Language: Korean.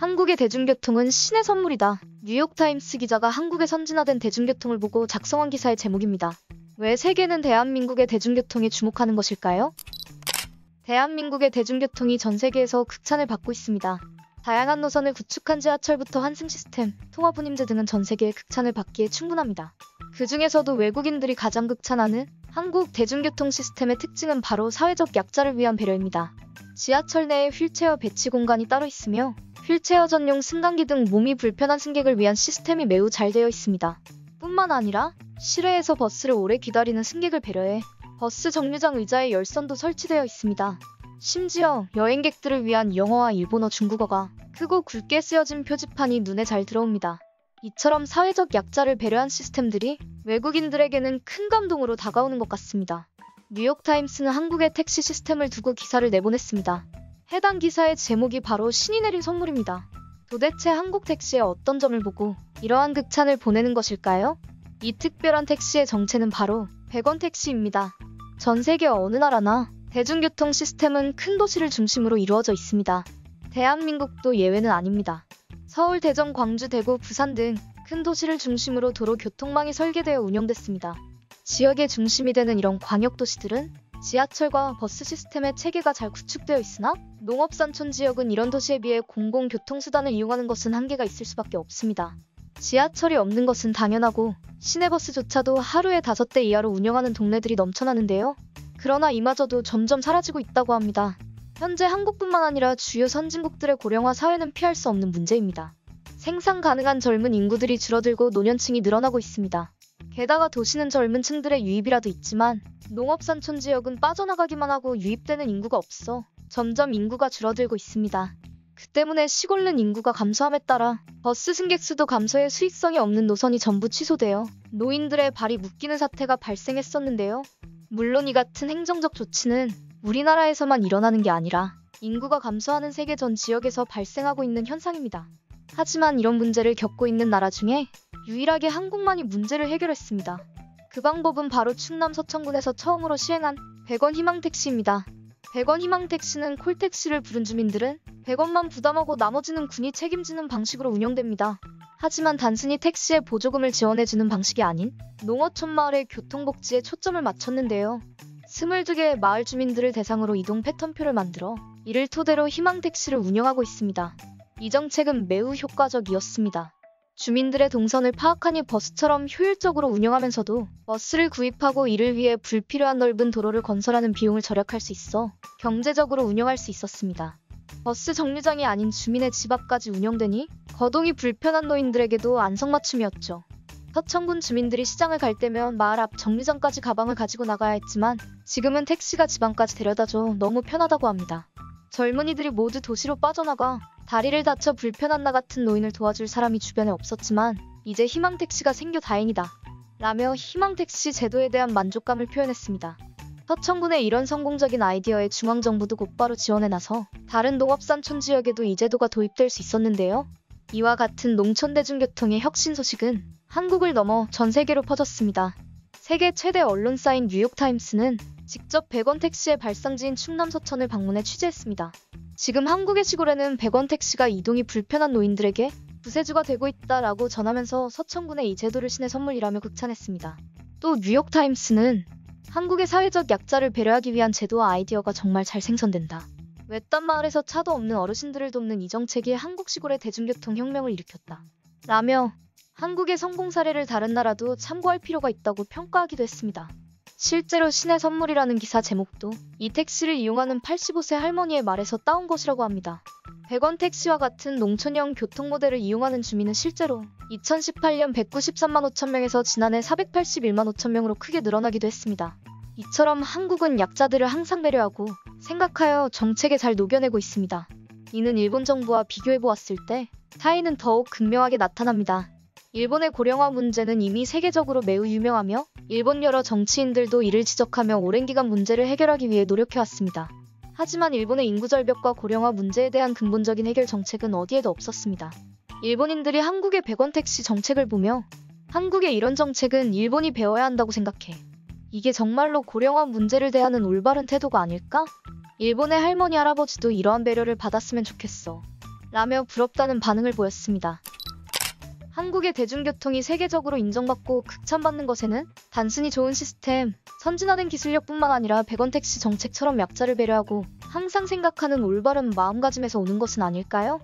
한국의 대중교통은 신의 선물이다. 뉴욕타임스 기자가 한국의 선진화된 대중교통을 보고 작성한 기사의 제목입니다. 왜 세계는 대한민국의 대중교통에 주목하는 것일까요? 대한민국의 대중교통이 전 세계에서 극찬을 받고 있습니다. 다양한 노선을 구축한 지하철부터 환승 시스템, 통합 운임제 등은 전 세계의 극찬을 받기에 충분합니다. 그 중에서도 외국인들이 가장 극찬하는 한국 대중교통 시스템의 특징은 바로 사회적 약자를 위한 배려입니다. 지하철 내에 휠체어 배치 공간이 따로 있으며 휠체어 전용 승강기 등 몸이 불편한 승객을 위한 시스템이 매우 잘 되어 있습니다. 뿐만 아니라 실외에서 버스를 오래 기다리는 승객을 배려해 버스 정류장 의자에 열선도 설치되어 있습니다. 심지어 여행객들을 위한 영어와 일본어, 중국어가 크고 굵게 쓰여진 표지판이 눈에 잘 들어옵니다. 이처럼 사회적 약자를 배려한 시스템들이 외국인들에게는 큰 감동으로 다가오는 것 같습니다. 뉴욕타임스는 한국의 택시 시스템을 두고 기사를 내보냈습니다. 해당 기사의 제목이 바로 신이 내린 선물입니다. 도대체 한국 택시의 어떤 점을 보고 이러한 극찬을 보내는 것일까요? 이 특별한 택시의 정체는 바로 100원 택시입니다. 전 세계 어느 나라나 대중교통 시스템은 큰 도시를 중심으로 이루어져 있습니다. 대한민국도 예외는 아닙니다. 서울, 대전, 광주, 대구, 부산 등 큰 도시를 중심으로 도로 교통망이 설계되어 운영됐습니다. 지역의 중심이 되는 이런 광역도시들은 지하철과 버스 시스템의 체계가 잘 구축되어 있으나 농업산촌 지역은 이런 도시에 비해 공공교통수단을 이용하는 것은 한계가 있을 수밖에 없습니다. 지하철이 없는 것은 당연하고 시내버스조차도 하루에 5대 이하로 운영하는 동네들이 넘쳐나는데요. 그러나 이마저도 점점 사라지고 있다고 합니다. 현재 한국뿐만 아니라 주요 선진국들의 고령화 사회는 피할 수 없는 문제입니다. 생산 가능한 젊은 인구들이 줄어들고 노년층이 늘어나고 있습니다. 게다가 도시는 젊은 층들의 유입이라도 있지만 농업산촌 지역은 빠져나가기만 하고 유입되는 인구가 없어 점점 인구가 줄어들고 있습니다. 그 때문에 시골은 인구가 감소함에 따라 버스 승객 수도 감소해 수익성이 없는 노선이 전부 취소되어 노인들의 발이 묶이는 사태가 발생했었는데요. 물론 이 같은 행정적 조치는 우리나라에서만 일어나는 게 아니라 인구가 감소하는 세계 전 지역에서 발생하고 있는 현상입니다. 하지만 이런 문제를 겪고 있는 나라 중에 유일하게 한국만이 문제를 해결했습니다. 그 방법은 바로 충남 서천군에서 처음으로 시행한 100원 희망택시입니다. 100원 희망택시는 콜택시를 부른 주민들은 100원만 부담하고 나머지는 군이 책임지는 방식으로 운영됩니다. 하지만 단순히 택시에 보조금을 지원해주는 방식이 아닌 농어촌 마을의 교통복지에 초점을 맞췄는데요. 22개의 마을 주민들을 대상으로 이동 패턴표를 만들어 이를 토대로 희망택시를 운영하고 있습니다. 이 정책은 매우 효과적이었습니다. 주민들의 동선을 파악하니 버스처럼 효율적으로 운영하면서도 버스를 구입하고 이를 위해 불필요한 넓은 도로를 건설하는 비용을 절약할 수 있어 경제적으로 운영할 수 있었습니다. 버스 정류장이 아닌 주민의 집 앞까지 운영되니 거동이 불편한 노인들에게도 안성맞춤이었죠. 서천군 주민들이 시장을 갈 때면 마을 앞 정류장까지 가방을 가지고 나가야 했지만 지금은 택시가 집 안까지 데려다줘 너무 편하다고 합니다. 젊은이들이 모두 도시로 빠져나가 다리를 다쳐 불편한 나 같은 노인을 도와줄 사람이 주변에 없었지만 이제 희망택시가 생겨 다행이다 라며 희망택시 제도에 대한 만족감을 표현했습니다. 서천군의 이런 성공적인 아이디어에 중앙정부도 곧바로 지원해 나서 다른 농업산촌 지역에도 이 제도가 도입될 수 있었는데요. 이와 같은 농촌 대중교통의 혁신 소식은 한국을 넘어 전 세계로 퍼졌습니다. 세계 최대 언론사인 뉴욕타임스는 직접 100원 택시의 발상지인 충남 서천을 방문해 취재했습니다. 지금 한국의 시골에는 100원 택시가 이동이 불편한 노인들에게 구세주가 되고 있다라고 전하면서 서천군의 이 제도를 신의 선물이라며 극찬했습니다. 또 뉴욕타임스는 한국의 사회적 약자를 배려하기 위한 제도와 아이디어가 정말 잘 생성된다. 외딴 마을에서 차도 없는 어르신들을 돕는 이 정책이 한국 시골의 대중교통 혁명을 일으켰다. 라며 한국의 성공 사례를 다른 나라도 참고할 필요가 있다고 평가하기도 했습니다. 실제로 신의 선물이라는 기사 제목도 이 택시를 이용하는 85세 할머니의 말에서 따온 것이라고 합니다. 100원 택시와 같은 농촌형 교통 모델을 이용하는 주민은 실제로 2018년 193만 5천 명에서 지난해 481만 5천 명으로 크게 늘어나기도 했습니다. 이처럼 한국은 약자들을 항상 배려하고 생각하여 정책에 잘 녹여내고 있습니다. 이는 일본 정부와 비교해보았을 때 차이는 더욱 극명하게 나타납니다. 일본의 고령화 문제는 이미 세계적으로 매우 유명하며 일본 여러 정치인들도 이를 지적하며 오랜 기간 문제를 해결하기 위해 노력해왔습니다. 하지만 일본의 인구 절벽과 고령화 문제에 대한 근본적인 해결 정책은 어디에도 없었습니다. 일본인들이 한국의 100원 택시 정책을 보며 한국의 이런 정책은 일본이 배워야 한다고 생각해. 이게 정말로 고령화 문제를 대하는 올바른 태도가 아닐까? 일본의 할머니 할아버지도 이러한 배려를 받았으면 좋겠어. 라며 부럽다는 반응을 보였습니다. 한국의 대중교통이 세계적으로 인정받고 극찬받는 것에는 단순히 좋은 시스템, 선진화된 기술력뿐만 아니라 100원 택시 정책처럼 약자를 배려하고 항상 생각하는 올바른 마음가짐에서 오는 것은 아닐까요?